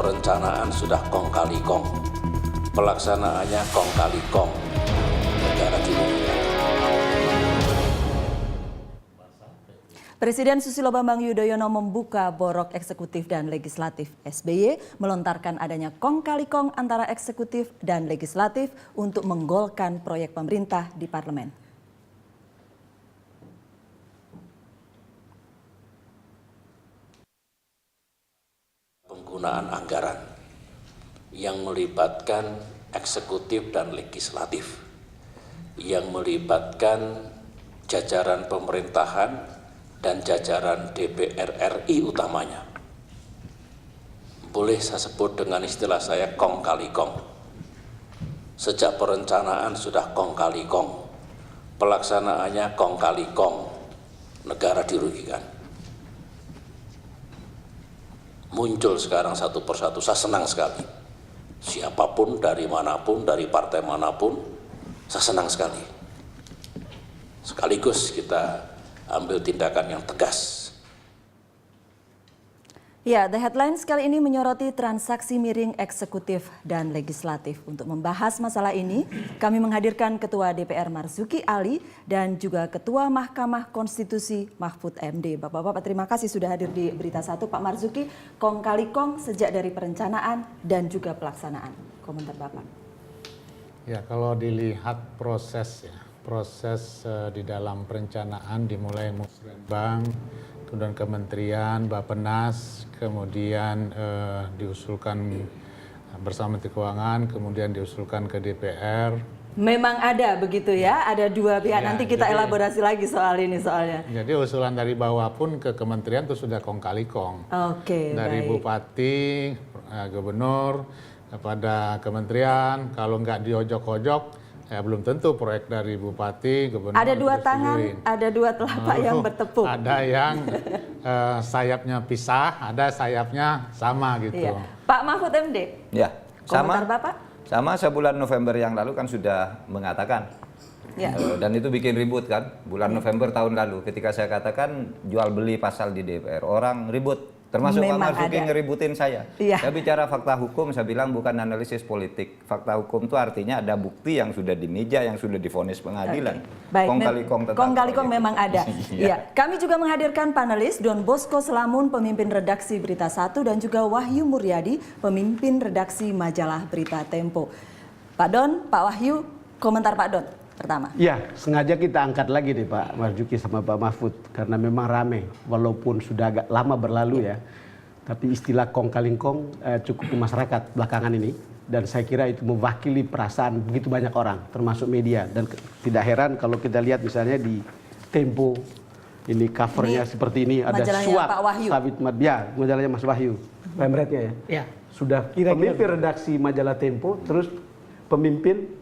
perencanaan sudah kong kali kong, pelaksanaannya kong kali kong, negara dirugikan. Presiden Susilo Bambang Yudhoyono membuka borok eksekutif dan legislatif. SBY melontarkan adanya kong kali kong antara eksekutif dan legislatif untuk menggolkan proyek pemerintah di parlemen. Penggunaan anggaran yang melibatkan eksekutif dan legislatif, yang melibatkan jajaran pemerintahan dan jajaran DPR RI utamanya. Boleh saya sebut dengan istilah saya kong kali kong. Sejak perencanaan sudah kong kali kong, pelaksanaannya kong kali kong, negara dirugikan. Muncul sekarang satu persatu, saya senang sekali. Siapapun, dari manapun, dari partai manapun, saya senang sekali. Sekaligus kita ambil tindakan yang tegas. Ya, The Headlines kali ini menyoroti transaksi miring eksekutif dan legislatif. Untuk membahas masalah ini, kami menghadirkan Ketua DPR Marzuki Ali dan juga Ketua Mahkamah Konstitusi Mahfud MD. Bapak-bapak, terima kasih sudah hadir di Berita Satu. Pak Marzuki, kong kali kong sejak dari perencanaan dan juga pelaksanaan. Komentar Bapak. Ya, kalau dilihat prosesnya, proses di dalam perencanaan dimulai Musrenbang, kemudian Kementerian, Bappenas, kemudian diusulkan bersama Menteri Keuangan, kemudian diusulkan ke DPR. Memang ada begitu ya, ada dua pihak. Ya, nanti kita elaborasi lagi soal ini soalnya. Jadi usulan dari bawah pun ke kementerian itu sudah kong kali kong. Oke, dari baik. Bupati, gubernur, kepada kementerian, kalau nggak diojok-ojok, ya belum tentu proyek dari Bupati, Gubernur. Ada dua tangan, ada dua telapak yang bertepuk. Ada yang sayapnya pisah, ada sayapnya sama gitu. Iya. Pak Mahfud MD, Ya, komentar Bapak? sama sebulan November yang lalu kan sudah mengatakan. Ya. Dan itu bikin ribut kan, bulan November tahun lalu ketika saya katakan jual beli pasal di DPR, orang ribut. Termasuk Pak Marzuki ngeributin saya. Iya. Saya bicara fakta hukum, saya bilang bukan analisis politik. Fakta hukum itu artinya ada bukti yang sudah di meja, yang sudah divonis pengadilan. Baik, Kong kali kong tetap. kong kali kong memang ada. Iya. Iya. Kami juga menghadirkan panelis Don Bosco Selamun, pemimpin redaksi Berita Satu, dan juga Wahyu Muryadi, pemimpin redaksi majalah Berita Tempo. Pak Don, Pak Wahyu, komentar Pak Don pertama. Ya, sengaja kita angkat lagi nih Pak Marzuki sama Pak Mahfud karena memang rame walaupun sudah agak lama berlalu ya. Tapi istilah kong kali kong cukup di masyarakat belakangan ini dan saya kira itu mewakili perasaan begitu banyak orang termasuk media dan tidak heran kalau kita lihat misalnya di Tempo ini covernya seperti ini ada suap Sabit Madya, majalahnya Mas Wahyu. Pemretnya ya. Sudah pemimpin redaksi majalah Tempo terus pemimpin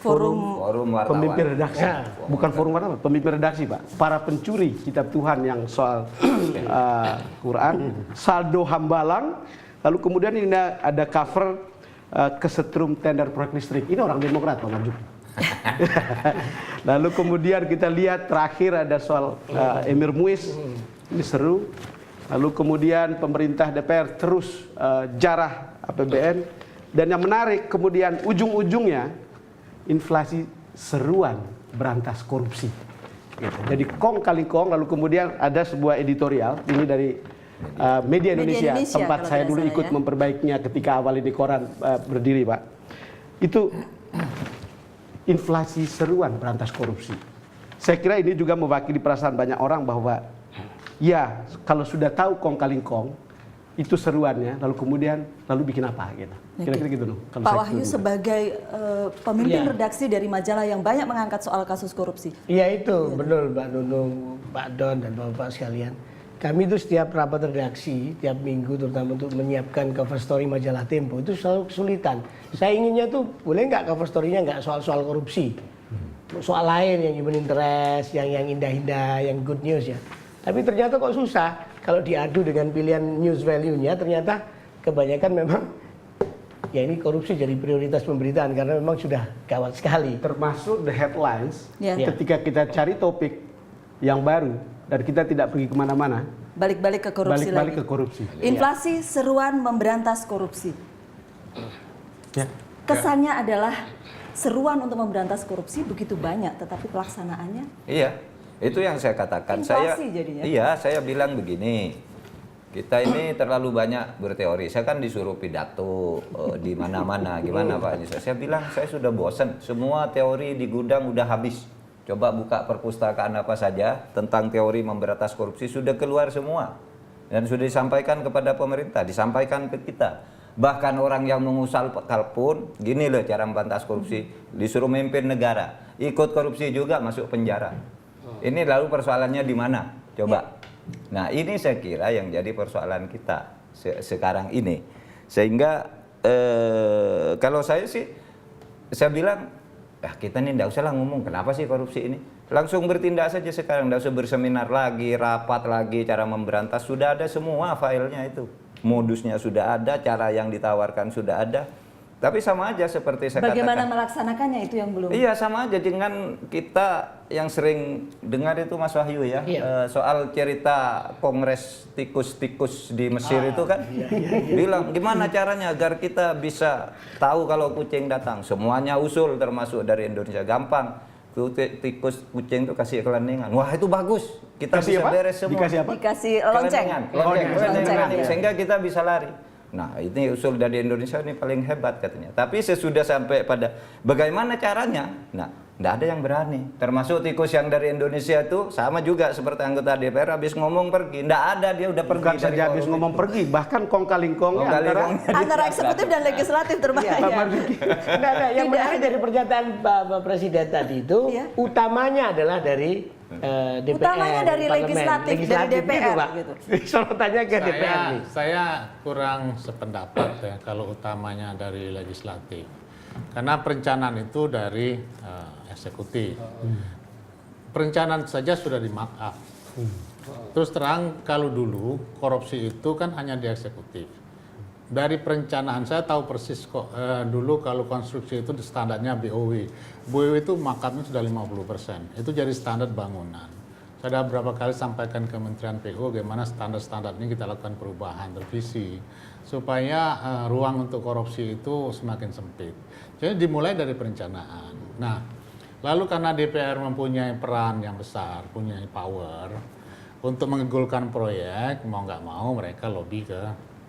Forum wartawan. Pemimpin redaksi, bukan forum wartawan, pemimpin redaksi Pak. Para pencuri kitab Tuhan yang soal Quran, saldo hambalang, lalu kemudian ini ada cover kesetrum tender proyek listrik. Ini orang Demokrat Pak Marzuki. Lalu kemudian kita lihat terakhir ada soal Emir Muiz, ini seru. Lalu kemudian pemerintah DPR terus jarah APBN. Dan yang menarik kemudian ujung-ujungnya inflasi seruan berantas korupsi. Gitu. Jadi kong kali kong, lalu kemudian ada sebuah editorial, ini dari Media Indonesia, tempat saya dulu ikut memperbaikinya ketika awal ini koran berdiri Pak. Itu inflasi seruan berantas korupsi. Saya kira ini juga mewakili perasaan banyak orang bahwa ya kalau sudah tahu kong kali kong, itu seruannya, lalu kemudian bikin apa gitu. Kira-kira gitu loh. Pak Wahyu sebagai pemimpin redaksi dari majalah yang banyak mengangkat soal kasus korupsi. Iya itu, betul Mbak Nunung, Pak Don dan Bapak sekalian. Kami itu setiap rapat redaksi, tiap minggu terutama untuk menyiapkan cover story majalah Tempo itu selalu kesulitan. Saya inginnya tuh boleh nggak cover story-nya nggak soal-soal korupsi. Soal lain yang human interest, yang indah-indah, yang good news ya. Tapi ternyata kok susah. Kalau diadu dengan pilihan news value-nya ternyata kebanyakan memang ya ini korupsi jadi prioritas pemberitaan karena memang sudah gawat sekali. Termasuk The Headlines ketika kita cari topik yang baru dan kita tidak pergi kemana-mana, Balik-balik ke korupsi Balik-balik lagi. ke korupsi. Inflasi seruan memberantas korupsi. Ya. Kesannya adalah seruan untuk memberantas korupsi begitu banyak, tetapi pelaksanaannya Iya, itu yang saya katakan. Inflasi jadinya. Iya, saya bilang begini. Kita ini terlalu banyak berteori. Saya kan disuruh pidato di mana-mana. Gimana Pak Anissa? Saya bilang saya sudah bosan. Semua teori di gudang udah habis. Coba buka perpustakaan apa saja tentang teori memberantas korupsi sudah keluar semua. Dan sudah disampaikan kepada pemerintah, disampaikan ke kita. Bahkan orang yang mengusal pun, gini loh cara memberantas korupsi. Disuruh memimpin negara. Ikut korupsi juga masuk penjara. Ini lalu persoalannya di mana? Coba. Nah ini saya kira yang jadi persoalan kita sekarang ini. Sehingga kalau saya sih, saya bilang, kita ini tidak usah lah ngomong kenapa sih korupsi ini. Langsung bertindak saja sekarang, tidak usah berseminar lagi, rapat lagi, cara memberantas. Sudah ada semua filenya itu. Modusnya sudah ada, cara yang ditawarkan sudah ada. Tapi sama aja seperti saya bagaimana katakan. melaksanakannya itu yang belum. Iya sama aja dengan kita yang sering dengar itu Mas Wahyu ya, soal cerita kongres tikus-tikus di Mesir itu kan, bilang gimana caranya agar kita bisa tahu kalau kucing datang. Semuanya usul termasuk dari Indonesia, gampang. Tikus kucing itu kasih keleningan, wah itu bagus, kita Kasih bisa apa? beres semua. Dikasih apa? Dikasih lonceng. Lonceng, sehingga kita bisa lari. Nah ini usul dari Indonesia ini paling hebat katanya. Tapi sesudah sampai pada bagaimana caranya, nah tidak ada yang berani. Termasuk tikus yang dari Indonesia itu sama juga seperti anggota DPR habis ngomong pergi. Tidak ada, dia udah pergi. Bukan saja habis ngomong pergi, bahkan kong-kali-kongnya Antara eksekutif dan legislatif terbahaya. Pak Marzuki. Yang Tidak menarik ada. dari pernyataan Pak Presiden tadi itu, Iya. utamanya adalah dari DPR. Utamanya dari parlemen. legislatif, dari DPR, gitu, Pak. gitu. Sorotannya ke DPR nih. Saya kurang sependapat ya kalau utamanya dari legislatif. Karena perencanaan itu dari eksekutif. Perencanaan saja sudah di markup. Terus terang kalau dulu korupsi itu kan hanya di eksekutif. Dari perencanaan saya tahu persis kok dulu kalau konstruksi itu standarnya BOW. BOW itu markupnya sudah 50%. Itu jadi standar bangunan. Saya sudah berapa kali sampaikan ke Kementerian PU bagaimana standar-standar ini kita lakukan perubahan, revisi supaya ruang untuk korupsi itu semakin sempit. Jadi dimulai dari perencanaan. Nah, lalu karena DPR mempunyai peran yang besar, punya power untuk mengegulkan proyek, mau nggak mau mereka lobby ke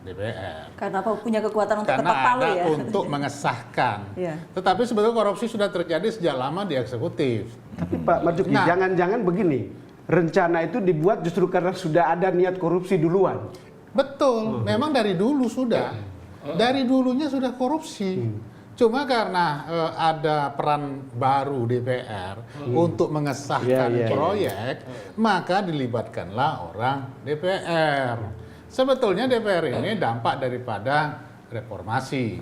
DPR. Karena apa? Punya kekuatan untuk Karena ketok palu ada ya. untuk mengesahkan. Iya. Tetapi sebetulnya korupsi sudah terjadi sejak lama di eksekutif. Tapi Pak Marzuki, Nah. jangan-jangan begini. Rencana itu dibuat justru karena sudah ada niat korupsi duluan. Betul, memang dari dulu sudah. Dari dulunya sudah korupsi. Cuma karena ada peran baru DPR untuk mengesahkan Iya, iya, proyek, maka dilibatkanlah orang DPR. Sebetulnya DPR ini dampak daripada reformasi.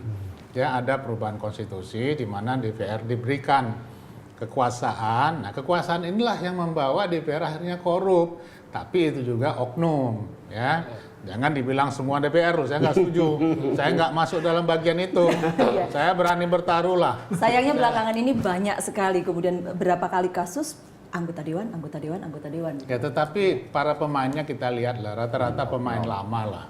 Ya, ada perubahan konstitusi di mana DPR diberikan kekuasaan. Nah, kekuasaan inilah yang membawa DPR akhirnya korup. Tapi itu juga oknum, ya. Jangan dibilang semua DPR, saya nggak setuju. Saya nggak masuk dalam bagian itu. Saya berani bertaruh lah. Sayangnya belakangan ini banyak sekali, kemudian berapa kali kasus anggota dewan. Ya, tetapi para pemainnya kita lihat lah, rata-rata pemain lama lah.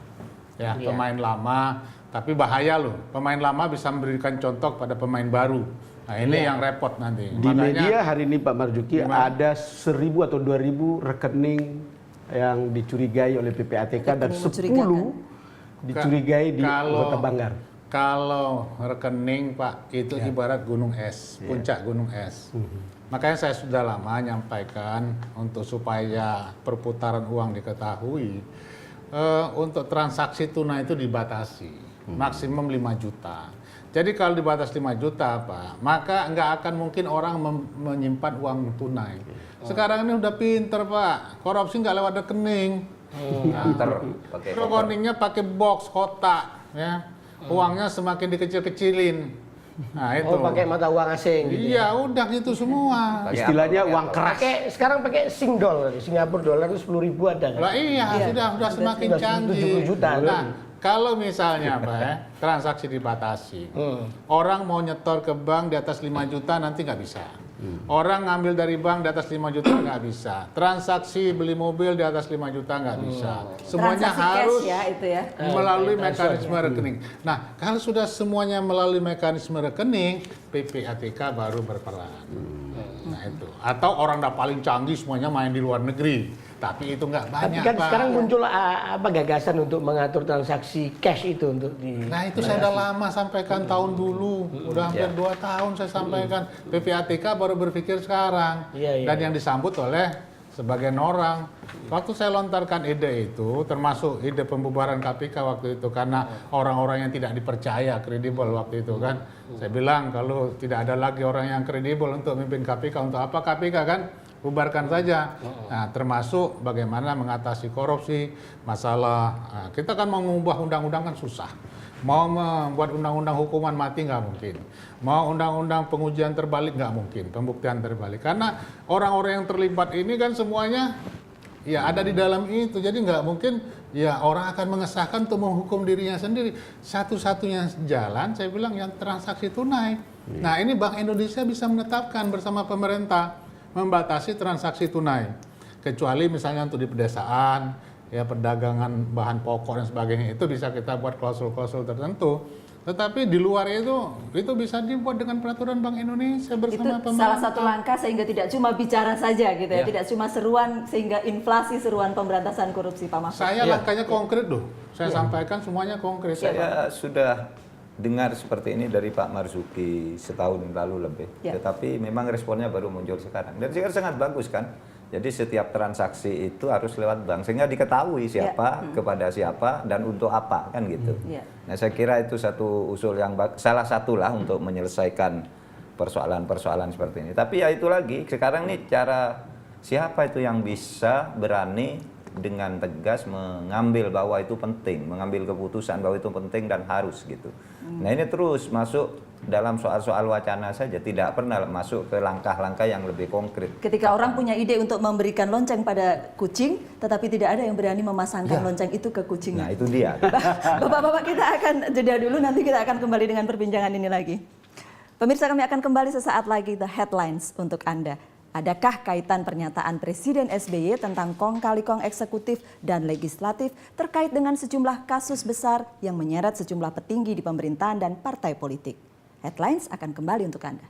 Ya, pemain lama, tapi bahaya loh. Pemain lama bisa memberikan contoh pada pemain baru. Nah, ini yang repot nanti. Di media hari ini Pak Marzuki ada 1.000 atau 2.000 rekening yang dicurigai oleh PPATK dan 10 dicurigai di Kota Banggar. Kalau rekening Pak itu ibarat gunung es, puncak gunung es. Makanya saya sudah lama nyampaikan untuk supaya perputaran uang diketahui, untuk transaksi tunai itu dibatasi, maksimum 5 juta. Jadi kalau dibatas 5 juta Pak, maka nggak akan mungkin orang menyimpan uang tunai. Sekarang ini udah pinter Pak, korupsi nggak lewat rekening. Rekeningnya pakai box kotak, ya. Uangnya semakin dikecil-kecilin. Nah itu. Oh, pakai mata uang asing. Gitu Iya, udah gitu semua. Istilahnya uang keras. Sekarang pakai Singdol, Singapura dolar itu 10.000 ada kan? Lah iya, sudah semakin sudah canggih. 70 juta. Nah, kalau misalnya Pak, transaksi dibatasi, orang mau nyetor ke bank di atas 5 juta nanti nggak bisa. Orang ngambil dari bank di atas 5 juta nggak bisa. Transaksi beli mobil di atas 5 juta nggak bisa. Semuanya Transaksi harus cash ya itu ya. melalui mekanisme rekening. Nah, kalau sudah semuanya melalui mekanisme rekening, PPATK baru berperan. Nah itu. Atau orang udah paling canggih semuanya main di luar negeri. Tapi itu nggak banyak, Tapi kan Pak. sekarang muncul apa gagasan untuk mengatur transaksi cash itu untuk di. Nah itu saya udah lama sampaikan tahun dulu, udah hampir 2 tahun saya sampaikan. PPATK baru berpikir sekarang, Iya, iya, dan iya. yang disambut oleh sebagian orang. Waktu saya lontarkan ide itu, termasuk ide pembubaran KPK waktu itu, karena orang-orang yang tidak dipercaya kredibel waktu itu kan, saya bilang kalau tidak ada lagi orang yang kredibel untuk memimpin KPK, untuk apa KPK kan? Bubarkan saja. Nah, termasuk bagaimana mengatasi korupsi, masalah. Nah, kita kan mau mengubah undang-undang kan susah. Mau membuat undang-undang hukuman mati nggak mungkin. Mau undang-undang pengujian terbalik nggak mungkin, pembuktian terbalik. Karena orang-orang yang terlibat ini kan semuanya ya ada di dalam itu. Jadi nggak mungkin ya orang akan mengesahkan untuk menghukum dirinya sendiri. Satu-satunya jalan saya bilang yang transaksi tunai. Nah ini Bank Indonesia bisa menetapkan bersama pemerintah membatasi transaksi tunai, kecuali misalnya untuk di pedesaan, ya perdagangan bahan pokok dan sebagainya itu bisa kita buat klausul-klausul tertentu. Tetapi di luar itu bisa dibuat dengan peraturan Bank Indonesia Itu bersama pemerintah. salah satu langkah sehingga tidak cuma bicara saja gitu ya, tidak cuma seruan sehingga inflasi seruan pemberantasan korupsi Pak Mahfud. Saya langkahnya konkret loh, saya sampaikan semuanya konkret. Saya sudah dengar seperti ini dari Pak Marzuki setahun yang lalu lebih, tetapi memang responnya baru muncul sekarang. Dan sekarang sangat bagus kan. Jadi setiap transaksi itu harus lewat bank sehingga diketahui siapa kepada siapa dan untuk apa kan gitu. Nah saya kira itu satu usul yang salah satu lah untuk menyelesaikan persoalan-persoalan seperti ini. Tapi ya itu lagi sekarang nih cara siapa itu yang bisa berani dengan tegas mengambil bahwa itu penting, mengambil keputusan bahwa itu penting dan harus gitu. Nah ini terus masuk dalam soal-soal wacana saja, tidak pernah masuk ke langkah-langkah yang lebih konkret. Ketika orang punya ide untuk memberikan lonceng pada kucing, tetapi tidak ada yang berani memasangkan lonceng itu ke kucingnya. Nah itu dia. Bapak-bapak kita akan jeda dulu, nanti kita akan kembali dengan perbincangan ini lagi. Pemirsa kami akan kembali sesaat lagi, The Headlines untuk Anda. Adakah kaitan pernyataan Presiden SBY tentang kong kali kong eksekutif dan legislatif terkait dengan sejumlah kasus besar yang menyeret sejumlah petinggi di pemerintahan dan partai politik? Headlines akan kembali untuk Anda.